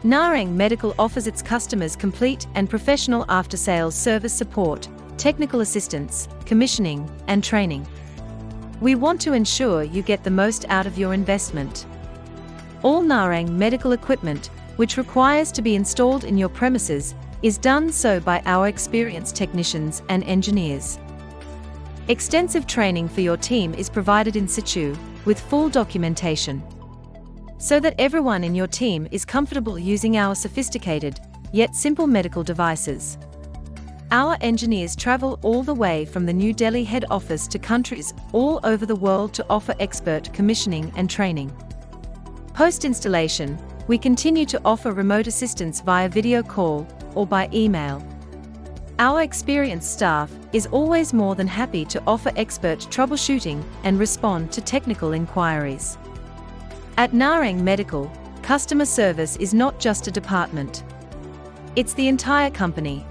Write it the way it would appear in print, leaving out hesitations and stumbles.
Narang Medical offers its customers complete and professional after-sales service support, technical assistance, commissioning, and training. We want to ensure you get the most out of your investment. All Narang medical equipment, which requires to be installed in your premises, is done so by our experienced technicians and engineers. Extensive training for your team is provided in situ, with full documentation, so that everyone in your team is comfortable using our sophisticated, yet simple medical devices. Our engineers travel all the way from the New Delhi head office to countries all over the world to offer expert commissioning and training. Post-installation, we continue to offer remote assistance via video call or by email. Our experienced staff is always more than happy to offer expert troubleshooting and respond to technical inquiries. At Narang Medical, customer service is not just a department. It's the entire company.